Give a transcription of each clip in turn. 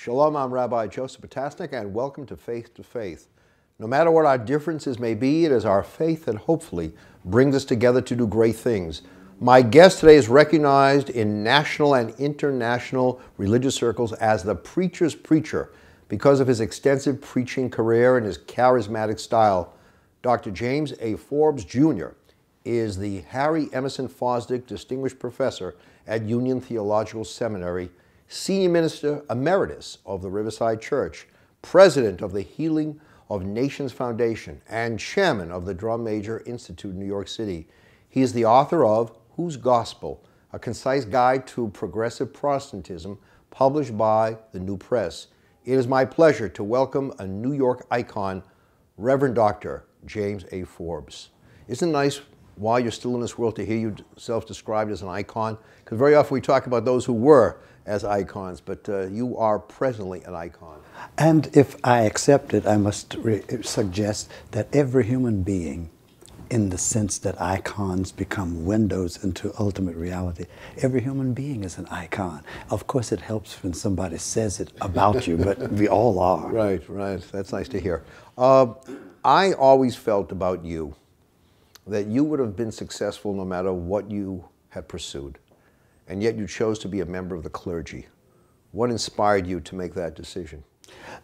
Shalom, I'm Rabbi Joseph Potasnik, and welcome to Faith to Faith. No matter what our differences may be, it is our faith that hopefully brings us together to do great things. My guest today is recognized in national and international religious circles as the preacher's preacher because of his extensive preaching career and his charismatic style. Dr. James A. Forbes, Jr. is the Harry Emerson Fosdick Distinguished Professor at Union Theological Seminary, Senior Minister Emeritus of the Riverside Church, President of the Healing of Nations Foundation, and Chairman of the Drum Major Institute in New York City. He is the author of Whose Gospel? A Concise Guide to Progressive Protestantism, published by the New Press. It is my pleasure to welcome a New York icon, Reverend Dr. James A. Forbes. Isn't it nice while you're still in this world to hear yourself described as an icon? Because very often we talk about those who were as icons, but you are presently an icon. And if I accept it, I must suggest that every human being, in the sense that icons become windows into ultimate reality, every human being is an icon. Of course, it helps when somebody says it about you, but we all are. Right, right. That's nice to hear. I always felt about you that you would have been successful no matter what you had pursued, and yet you chose to be a member of the clergy. What inspired you to make that decision?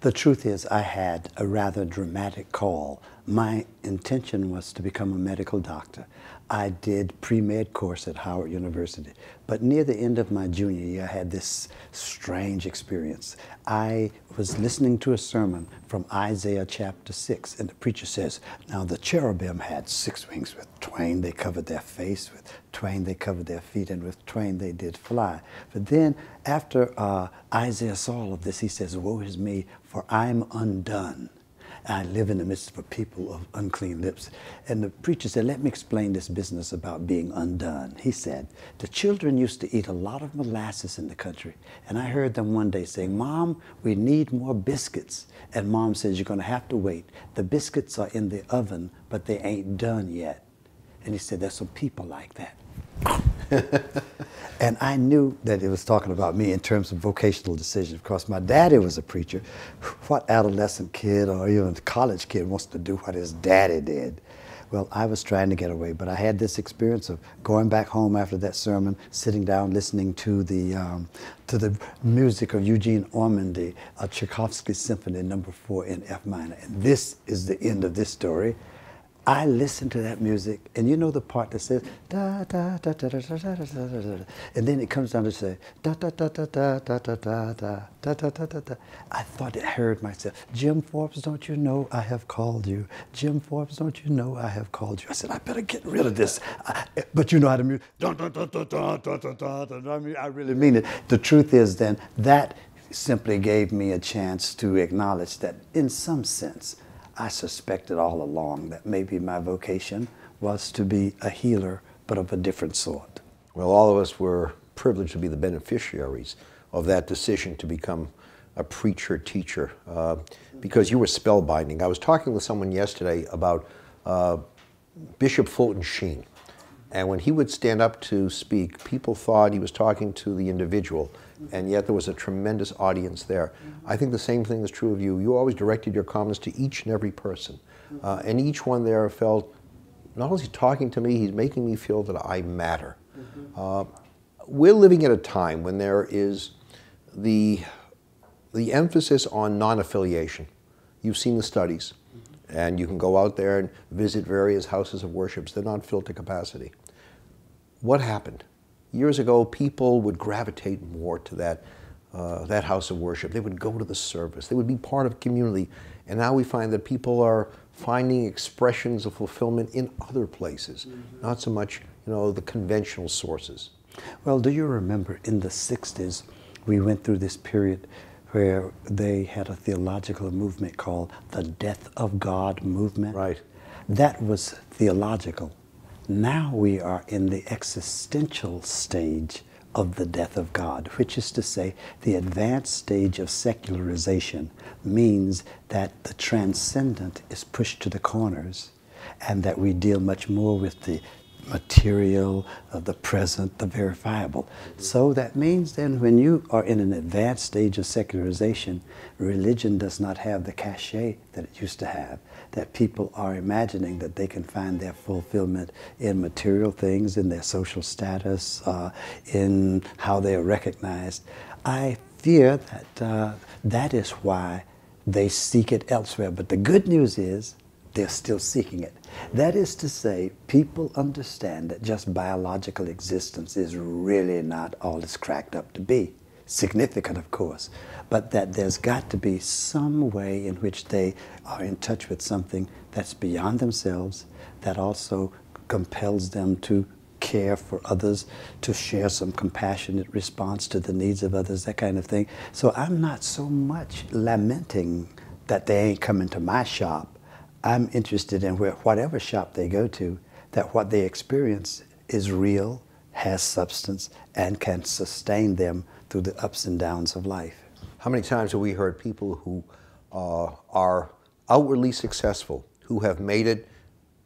The truth is, I had a rather dramatic call. My intention was to become a medical doctor. I did pre-med course at Howard University, but near the end of my junior year, I had this strange experience. I was listening to a sermon from Isaiah chapter 6, and the preacher says, now the cherubim had 6 wings. With twain they covered their face, with twain they covered their feet, and with twain they did fly. But then after Isaiah saw all of this, he says, woe is me, for I'm undone. I live in the midst of a people of unclean lips. And the preacher said, let me explain this business about being undone. He said, the children used to eat a lot of molasses in the country. And I heard them one day saying, Mom, we need more biscuits. And Mom says, you're going to have to wait. The biscuits are in the oven, but they ain't done yet. And he said, there's some people like that. And I knew that it was talking about me in terms of vocational decisions. Of course, my daddy was a preacher. What adolescent kid or even college kid wants to do what his daddy did? Well, I was trying to get away, but I had this experience of going back home after that sermon, sitting down, listening to the music of Eugene Ormandy, a Tchaikovsky Symphony No. 4 in F minor. And this is the end of this story. I listened to that music, and you know the part that says da da da da da da da da da da, and then it comes down to say da da da da da da da da da da da da da da. I thought I heard myself. Jim Forbes, don't you know I have called you? Jim Forbes, don't you know I have called you? I said I better get rid of this. But you know how to music. I really mean it. The truth is, then that simply gave me a chance to acknowledge that, in some sense, I suspected all along that maybe my vocation was to be a healer, but of a different sort. Well, all of us were privileged to be the beneficiaries of that decision to become a preacher, teacher, because you were spellbinding. I was talking with someone yesterday about Bishop Fulton Sheen, and when he would stand up to speak, people thought he was talking to the individual, and yet there was a tremendous audience there. I think the same thing is true of you. You always directed your comments to each and every person. And each one there felt, not only is he talking to me, he's making me feel that I matter. We're living at a time when there is the emphasis on non-affiliation. You've seen the studies, and you can go out there and visit various houses of worship. They're not filled to capacity. What happened? Years ago, people would gravitate more to that house of worship. They would go to the service. They would be part of a community. And now we find that people are finding expressions of fulfillment in other places, not so much, the conventional sources. Well, do you remember in the 60s, we went through this period where they had a theological movement called the Death of God movement? Right. That was theological. Now we are in the existential stage of the death of God, which is to say the advanced stage of secularization means that the transcendent is pushed to the corners and that we deal much more with the material, the present, the verifiable. So that means then when you are in an advanced stage of secularization, religion does not have the cachet that it used to have, that people are imagining that they can find their fulfillment in material things, in their social status, in how they are recognized. I fear that that is why they seek it elsewhere. But the good news is they're still seeking it. That is to say, people understand that just biological existence is really not all it's cracked up to be. Significant, of course, but that there's got to be some way in which they are in touch with something that's beyond themselves, that also compels them to care for others, to share some compassionate response to the needs of others, that kind of thing. So I'm not so much lamenting that they ain't coming to my shop. I'm interested in whatever shop they go to, that what they experience is real, has substance, and can sustain them through the ups and downs of life. How many times have we heard people who are outwardly successful, who have made it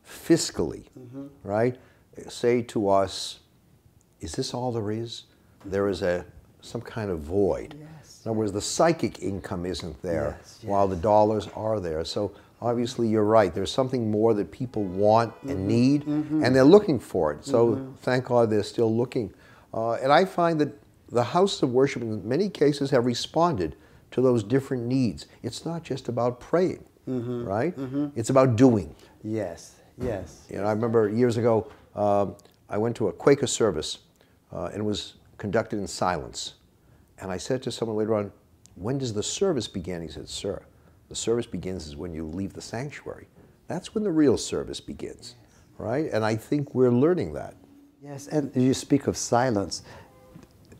fiscally, right, say to us, is this all there is? There is some kind of void. Yes. In other words, the psychic income isn't there, Yes, while the dollars are there. So obviously you're right. There's something more that people want and need, and they're looking for it. So thank God they're still looking. And I find that the houses of worship in many cases have responded to those different needs. It's not just about praying, right? It's about doing. Yes, yes. You know, I remember years ago, I went to a Quaker service, and it was conducted in silence. And I said to someone later on, when does the service begin? He said, sir, the service begins is when you leave the sanctuary. That's when the real service begins, right? And I think we're learning that. Yes, and you speak of silence.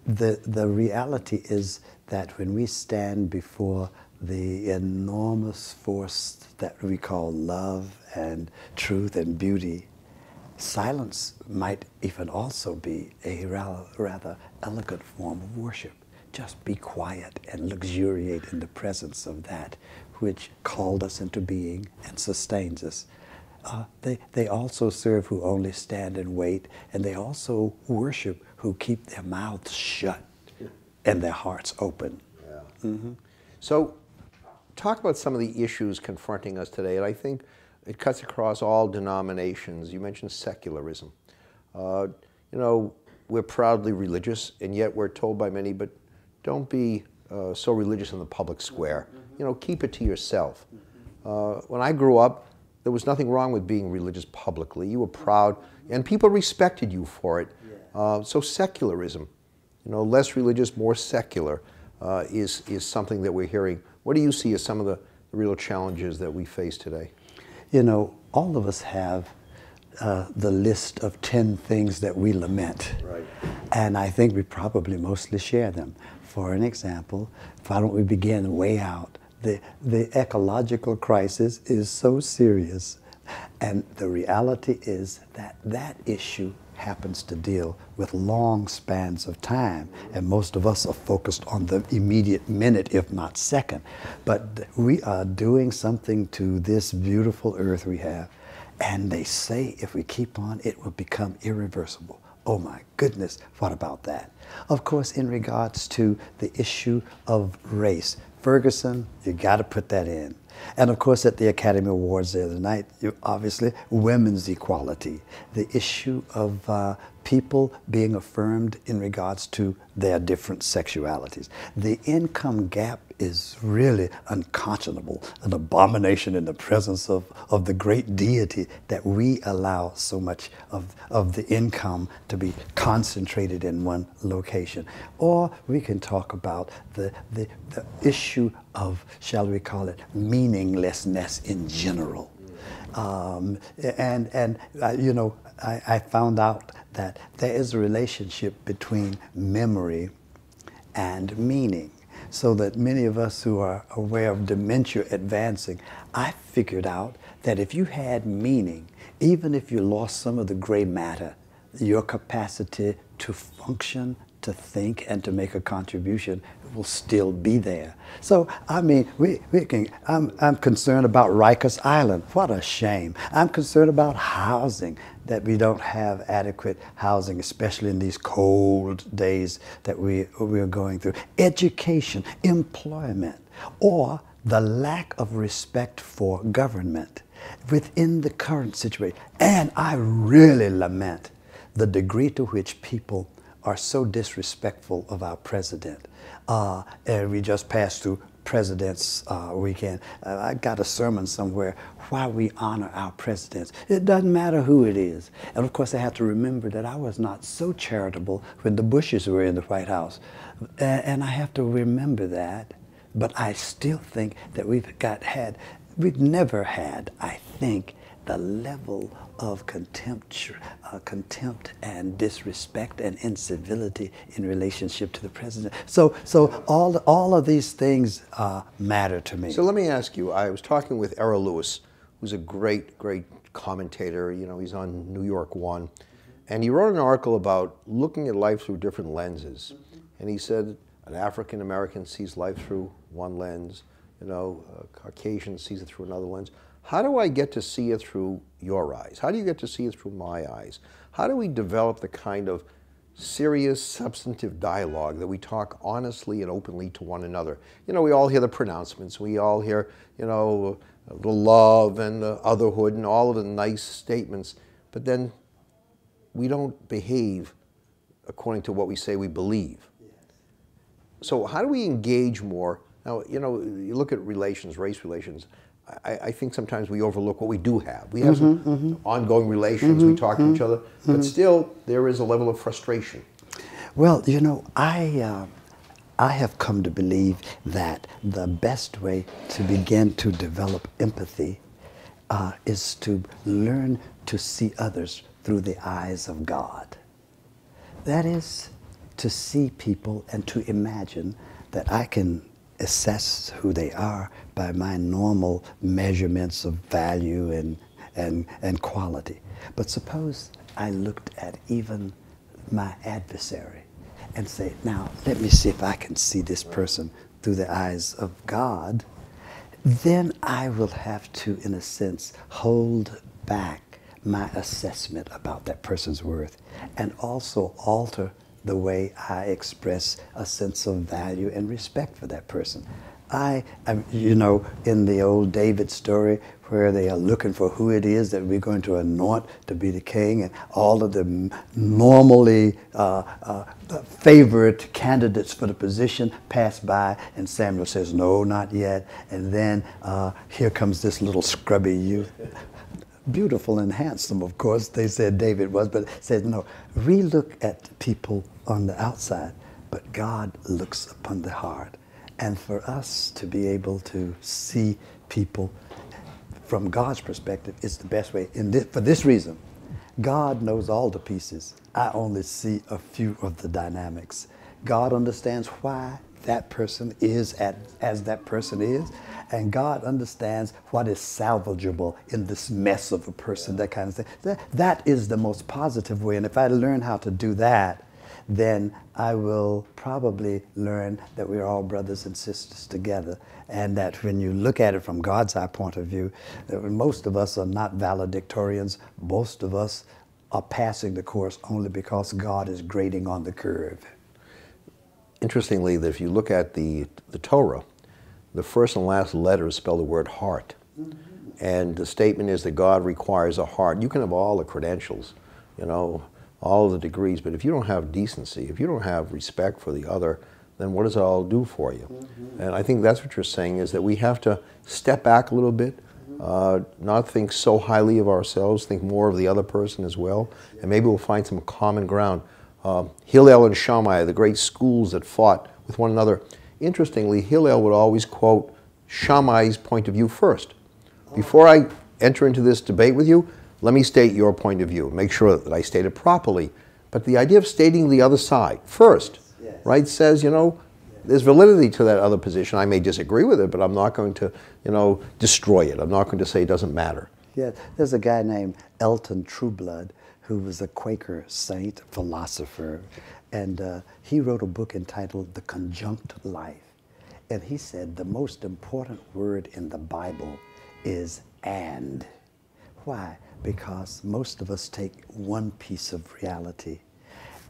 The reality is that when we stand before the enormous force that we call love and truth and beauty, silence might even also be a rather elegant form of worship. Just be quiet and luxuriate in the presence of that which called us into being and sustains us. They also serve who only stand and wait, and they also worship who keep their mouths shut and their hearts open. Yeah. So talk about some of the issues confronting us today, and I think it cuts across all denominations. You mentioned secularism. You know, we're proudly religious, and yet we're told by many, but don't be so religious in the public square. You know, keep it to yourself. When I grew up, there was nothing wrong with being religious publicly. You were proud, and people respected you for it. So secularism, you know, less religious, more secular, is something that we're hearing. What do you see as some of the real challenges that we face today? You know, all of us have the list of 10 things that we lament. Right. And I think we probably mostly share them. For an example, why don't we begin way out? The ecological crisis is so serious, and the reality is that that issue happens to deal with long spans of time, and most of us are focused on the immediate minute, if not second. But we are doing something to this beautiful earth we have, and they say if we keep on, it will become irreversible. Oh my goodness, what about that? Of course, in regards to the issue of race, Ferguson, you got to put that in. And of course, at the Academy Awards the other night, obviously, women's equality, the issue of people being affirmed in regards to their different sexualities. The income gap is really unconscionable, an abomination in the presence of the great deity that we allow so much of the income to be concentrated in one location. Or we can talk about the issue of, shall we call it, meaninglessness in general. You know, I found out that there is a relationship between memory and meaning. So that many of us who are aware of dementia advancing, I figured out that if you had meaning, even if you lost some of the gray matter, your capacity to function to think and to make a contribution will still be there. So, I mean, I'm concerned about Rikers Island. What a shame. I'm concerned about housing, that we don't have adequate housing, especially in these cold days that we are going through. Education, employment, or the lack of respect for government within the current situation. And I really lament the degree to which people are so disrespectful of our president. And we just passed through President's Weekend. I got a sermon somewhere, why we honor our presidents. It doesn't matter who it is. And of course I have to remember that I was not so charitable when the Bushes were in the White House. And I have to remember that. But I still think that we've never had, I think, the level of contempt and disrespect and incivility in relationship to the president. So all of these things matter to me. So let me ask you, I was talking with Errol Lewis, who's a great commentator. You know, he's on New York One. And he wrote an article about looking at life through different lenses. And he said an African American sees life through one lens, you know, a Caucasian sees it through another lens. How do I get to see it through your eyes? How do you get to see it through my eyes? How do we develop the kind of serious, substantive dialogue that we talk honestly and openly to one another? You know, we all hear the pronouncements. We all hear, you know, the love and the otherhood and all of the nice statements. But then we don't behave according to what we say we believe. So how do we engage more? Now, you know, you look at relations, race relations. I think sometimes we overlook what we do have. We have some ongoing relations, we talk to each other, but still there is a level of frustration. Well, you know, I have come to believe that the best way to begin to develop empathy is to learn to see others through the eyes of God. That is, to see people and to imagine that I can assess who they are by my normal measurements of value and quality. But suppose I looked at even my adversary and say, now let me see if I can see this person through the eyes of God. Then I will have to, in a sense, hold back my assessment about that person's worth and also alter the way I express a sense of value and respect for that person. You know, in the old David story where they are looking for who it is that we're going to anoint to be the king, and all of the normally favorite candidates for the position pass by, and Samuel says, no, not yet. And then here comes this little scrubby youth. Beautiful and handsome, of course, they said David was, but said, no, we look at people on the outside, but God looks upon the heart. And for us to be able to see people from God's perspective is the best way. For this reason, God knows all the pieces. I only see a few of the dynamics. God understands why that person is as that person is, and God understands what is salvageable in this mess of a person, that kind of thing. That is the most positive way, and if I learn how to do that, then I will probably learn that we're all brothers and sisters together, and that when you look at it from God's eye point of view, that most of us are not valedictorians. Most of us are passing the course only because God is grading on the curve. Interestingly, if you look at the Torah, the first and last letters spell the word heart. And the statement is that God requires a heart. You can have all the credentials, you know, all the degrees, but if you don't have decency, if you don't have respect for the other, then what does it all do for you? And I think that's what you're saying, is that we have to step back a little bit, not think so highly of ourselves, think more of the other person as well, and maybe we'll find some common ground. Hillel and Shammai, the great schools that fought with one another. Interestingly, Hillel would always quote Shammai's point of view first. Before I enter into this debate with you, let me state your point of view. Make sure that I state it properly. But the idea of stating the other side first, right, says, you know, there's validity to that other position. I may disagree with it, but I'm not going to, you know, destroy it. I'm not going to say it doesn't matter. Yeah, there's a guy named Elton Trueblood who was a Quaker saint, philosopher, And he wrote a book entitled The Conjunct Life. And he said the most important word in the Bible is and. Why? Because most of us take one piece of reality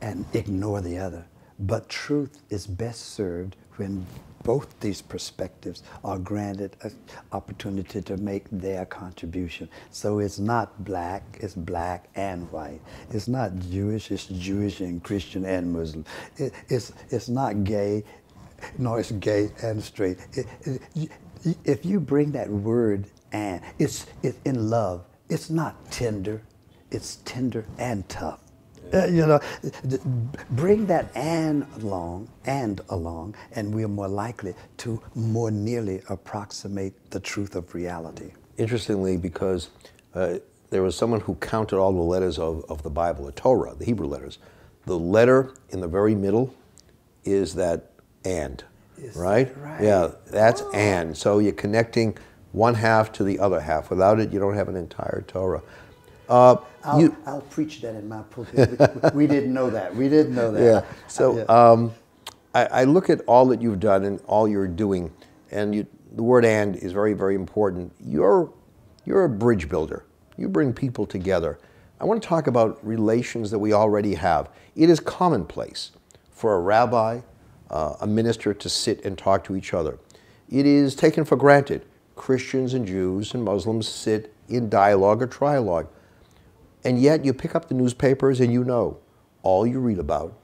and ignore the other. But truth is best served when both these perspectives are granted an opportunity to make their contribution. So it's not black, it's black and white. It's not Jewish, it's Jewish and Christian and Muslim. It's not gay, no, it's gay and straight. If you bring that word and, it's in love, it's not tender, it's tender and tough. You know, bring that and along, and we're more likely to more nearly approximate the truth of reality. Interestingly, because there was someone who counted all the letters of the Bible, the Torah, the Hebrew letters. The letter in the very middle is that and, right? Right? Yeah, that's and. So you're connecting one half to the other half. Without it, you don't have an entire Torah. I'll preach that in my pulpit. We didn't know that. We didn't know that. Yeah. So I look at all that you've done and all you're doing, and the word "and" is very, very important. You're a bridge builder. You bring people together. I want to talk about relations that we already have. It is commonplace for a rabbi, a minister to sit and talk to each other. It is taken for granted. Christians and Jews and Muslims sit in dialogue or trialogue. And yet you pick up the newspapers and you know all you read about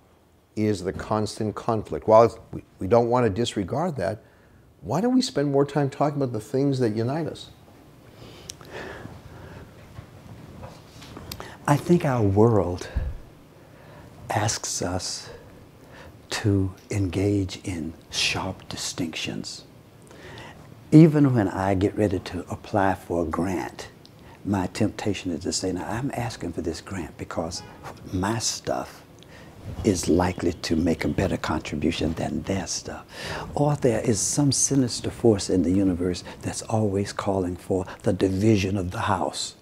is the constant conflict. While we don't want to disregard that, why don't we spend more time talking about the things that unite us? I think our world asks us to engage in sharp distinctions. Even when I get ready to apply for a grant, my temptation is to say, now I'm asking for this grant because my stuff is likely to make a better contribution than their stuff. Or there is some sinister force in the universe that's always calling for the division of the house,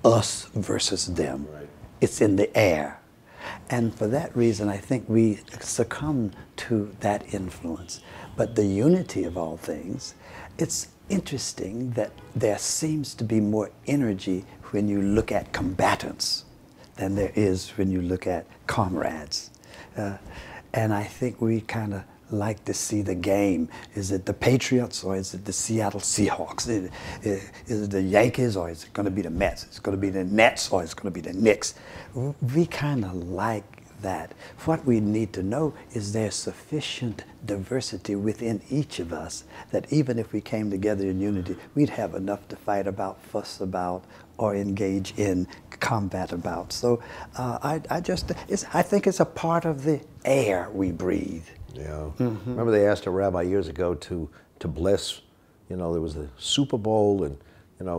us versus them. Right. It's in the air. And for that reason, I think we succumb to that influence. But the unity of all things, it's interesting that there seems to be more energy when you look at combatants than there is when you look at comrades. And I think we kind of like to see the game. Is it the Patriots or is it the Seattle Seahawks? Is it the Yankees or is it going to be the Mets? It's going to be the Nets or it's going to be the Knicks. We kind of like that. What we need to know is there's sufficient diversity within each of us that even if we came together in unity, we'd have enough to fight about, fuss about, or engage in combat about. So I think it's a part of the air we breathe. Yeah. Mm-hmm. Remember they asked a rabbi years ago to bless, there was the Super Bowl and,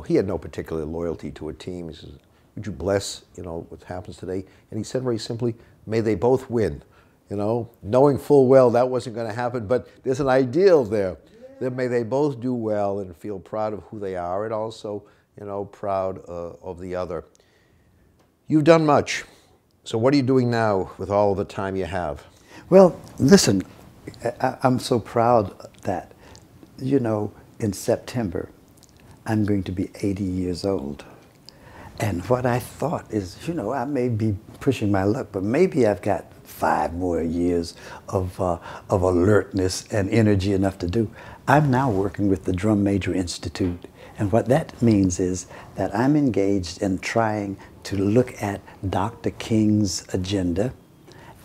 he had no particular loyalty to a team. He says, would you bless, what happens today? And he said very simply, may they both win. Knowing full well that wasn't going to happen, but there's an ideal there. That may they both do well and feel proud of who they are and also, proud of the other. You've done much. So what are you doing now with all the time you have? Well, listen, I'm so proud that, in September, I'm going to be 80 years old. And what I thought is, I may be pushing my luck, but maybe I've got 5 more years of alertness and energy enough to do. I'm now working with the Drum Major Institute. And what that means is that I'm engaged in trying to look at Dr. King's agenda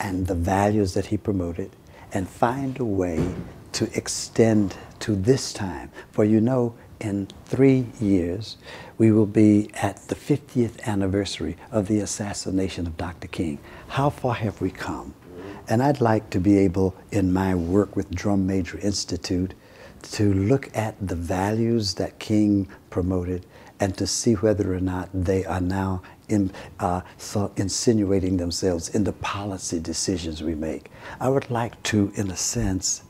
and the values that he promoted and find a way to extend to this time. For in 3 years, we will be at the 50th anniversary of the assassination of Dr. King. How far have we come? And I'd like to be able, in my work with Drum Major Institute, to look at the values that King promoted and to see whether or not they are now insinuating themselves in the policy decisions we make. I would like to, in a sense,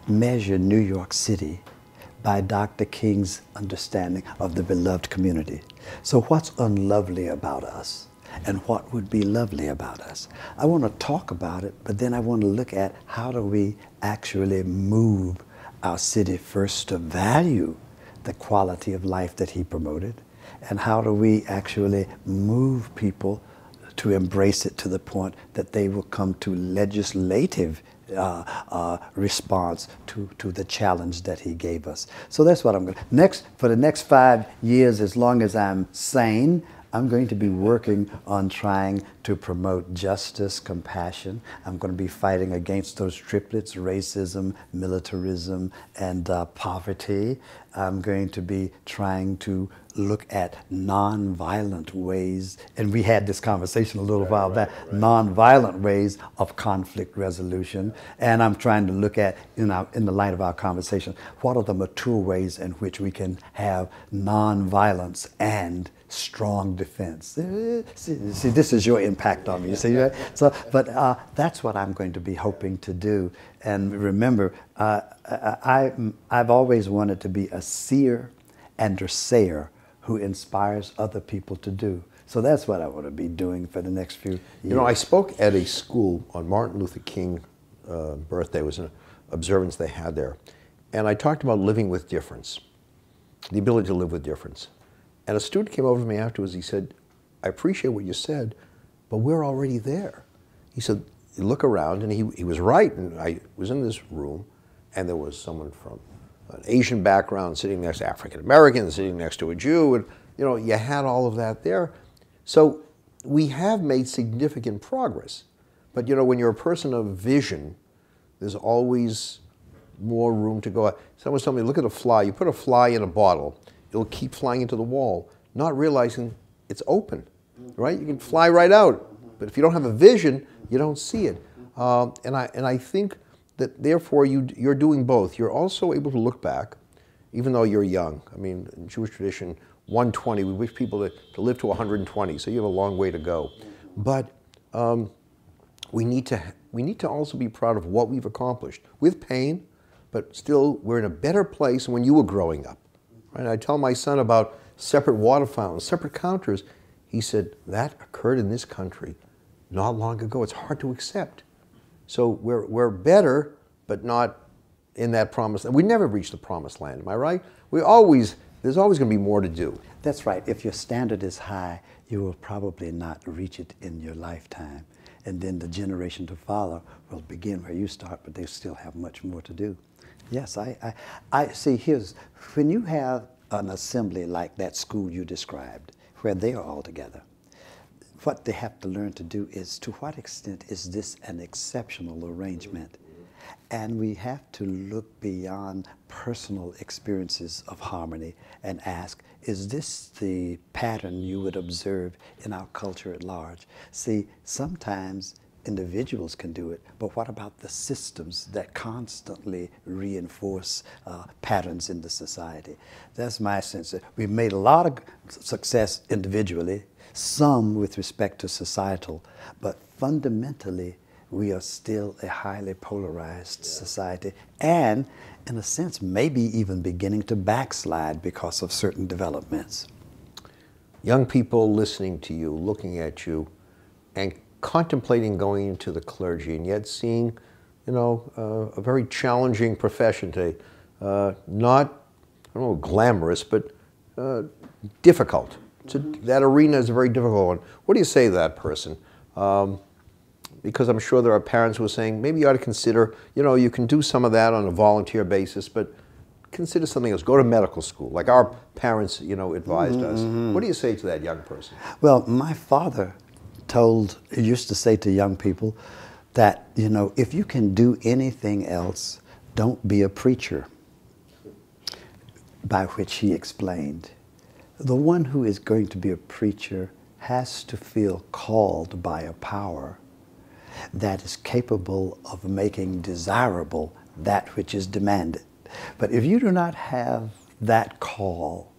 measure New York City by Dr. King's understanding of the beloved community. So what's unlovely about us? and what would be lovely about us. I want to talk about it, but then I want to look at how do we actually move our city first to value the quality of life that he promoted, and how do we actually move people to embrace it to the point that they will come to legislative response to the challenge that he gave us. So that's what I'm going to, for the next 5 years, as long as I'm sane, I'm going to be working on trying to promote justice, compassion. I'm going to be fighting against those triplets, racism, militarism, and poverty. I'm going to be trying to look at nonviolent ways, and we had this conversation a little while back, nonviolent ways of conflict resolution. And I'm trying to look at, in the light of our conversation, what are the mature ways in which we can have nonviolence and strong defense. See, this is your impact on me. You see, right? So, but that's what I'm going to be hoping to do. And remember, I've always wanted to be a seer and a sayer who inspires other people to do. So that's what I want to be doing for the next few years. You know, I spoke at a school on Martin Luther King birthday. It was an observance they had there. And I talked about living with difference, the ability to live with difference. And a student came over to me afterwards. He said, I appreciate what you said, but we're already there. He said, look around, and he was right. And I was in this room, and there was someone from an Asian background sitting next to African American, sitting next to a Jew, and you know, you had all of that there. So we have made significant progress. But you know, when you're a person of vision, there's always more room to go. Someone told me, look at a fly. You put a fly in a bottle, it'll keep flying into the wall, not realizing it's open, right? You can fly right out, but if you don't have a vision, you don't see it. And I think that therefore you're doing both. You're also able to look back, even though you're young. I mean, in Jewish tradition, 120, we wish people to live to 120, so you have a long way to go. But we need to also be proud of what we've accomplished, with pain, but still we're in a better place than when you were growing up. Right? I tell my son about separate water fountains, separate counters. He said, that occurred in this country not long ago. It's hard to accept. So we're better, but not in that promised land. We never reach the promised land, am I right? There's always going to be more to do. That's right. If your standard is high, you will probably not reach it in your lifetime. And then the generation to follow will begin where you start, but they still have much more to do. Yes, I see. When you have an assembly like that school you described, where they are all together, what they have to learn to do is, to what extent is this an exceptional arrangement? And we have to look beyond personal experiences of harmony and ask, is this the pattern you would observe in our culture at large? See, sometimes individuals can do it, but what about the systems that constantly reinforce patterns in the society? That's my sense. We've made a lot of success individually, some with respect to societal, but fundamentally we are still a highly polarized society, and in a sense maybe even beginning to backslide because of certain developments. Young people listening to you, looking at you, and contemplating going into the clergy, and yet seeing, you know, a very challenging profession today. Not, I don't know, glamorous, but difficult. That arena is a very difficult one. What do you say to that person? Because I'm sure there are parents who are saying, maybe you ought to consider, you know, you can do some of that on a volunteer basis, but consider something else. Go to medical school, like our parents, you know, advised us. What do you say to that young person? Well, my father used to say to young people that, you know, if you can do anything else, don't be a preacher. By which he explained, the one who is going to be a preacher has to feel called by a power that is capable of making desirable that which is demanded. But if you do not have that call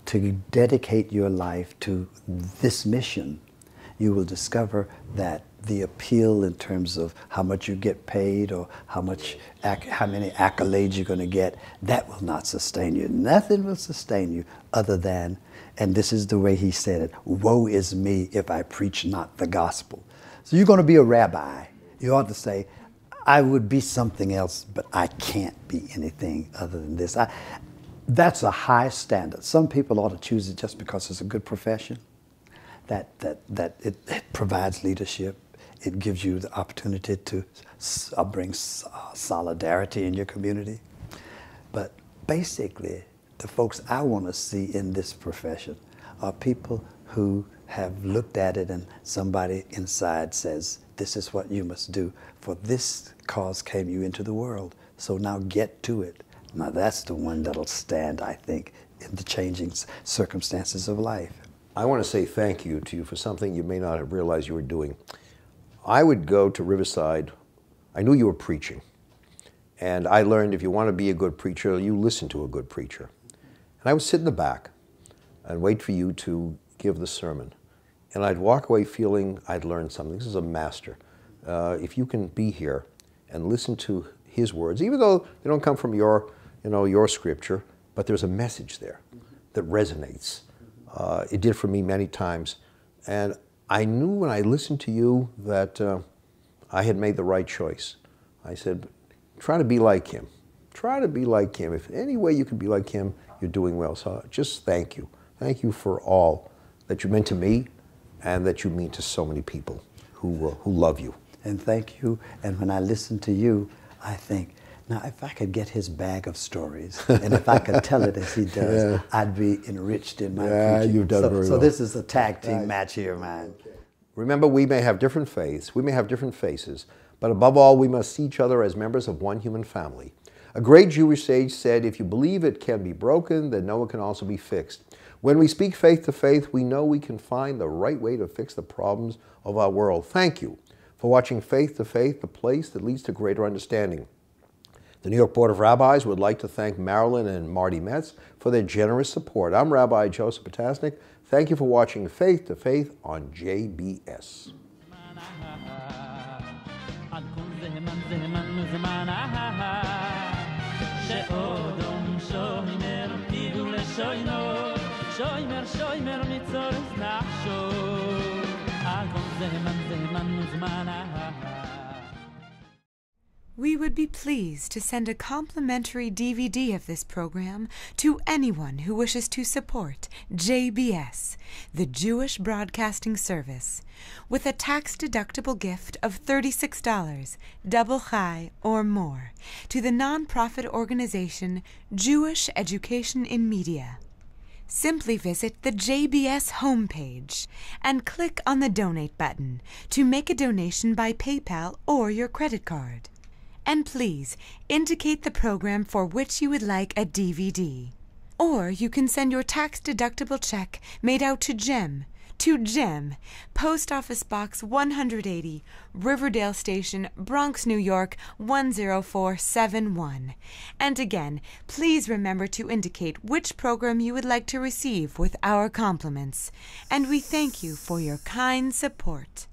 to dedicate your life to this mission, you will discover that the appeal in terms of how much you get paid or how many accolades you're going to get, that will not sustain you. Nothing will sustain you other than, and this is the way he said it, woe is me if I preach not the gospel. So you're going to be a rabbi. You ought to say, I would be something else, but I can't be anything other than this. That's a high standard. Some people ought to choose it just because it's a good profession, that it provides leadership. It gives you the opportunity to bring solidarity in your community. But basically, the folks I want to see in this profession are people who have looked at it and somebody inside says, this is what you must do, for this cause came you into the world, so now get to it. Now that's the one that'll stand, I think, in the changing circumstances of life. I want to say thank you to you for something you may not have realized you were doing. I would go to Riverside. I knew you were preaching. And I learned if you want to be a good preacher, you listen to a good preacher. And I would sit in the back and wait for you to give the sermon. And I'd walk away feeling I'd learned something. This is a master. If you can be here and listen to his words, even though they don't come from your scripture, but there's a message there that resonates. It did for me many times. And I knew when I listened to you that I had made the right choice. I said, try to be like him. Try to be like him. If any way you can be like him, you're doing well. So just thank you. Thank you for all that you meant to me and that you mean to so many people who love you. And thank you. And when I listen to you, I think, now if I could get his bag of stories, and if I could tell it as he does, yeah, I'd be enriched in my preaching. You've done very well. So this is a tag team match here, man. Okay. Remember, we may have different faiths, we may have different faces, but above all, we must see each other as members of one human family. A great Jewish sage said, if you believe it can be broken, then know it can also be fixed. When we speak faith to faith, we know we can find the right way to fix the problems of our world. Thank you for watching Faith to Faith, the place that leads to greater understanding. The New York Board of Rabbis would like to thank Marilyn and Marty Metz for their generous support. I'm Rabbi Joseph Potasnik. Thank you for watching Faith to Faith on JBS. We would be pleased to send a complimentary DVD of this program to anyone who wishes to support JBS, the Jewish Broadcasting Service, with a tax-deductible gift of $36, double chai or more, to the nonprofit organization Jewish Education in Media. Simply visit the JBS homepage and click on the Donate button to make a donation by PayPal or your credit card. And please indicate the program for which you would like a DVD. Or you can send your tax-deductible check made out to Jem, Post Office Box 180, Riverdale Station, Bronx, New York 10471. And again, please remember to indicate which program you would like to receive with our compliments. And we thank you for your kind support.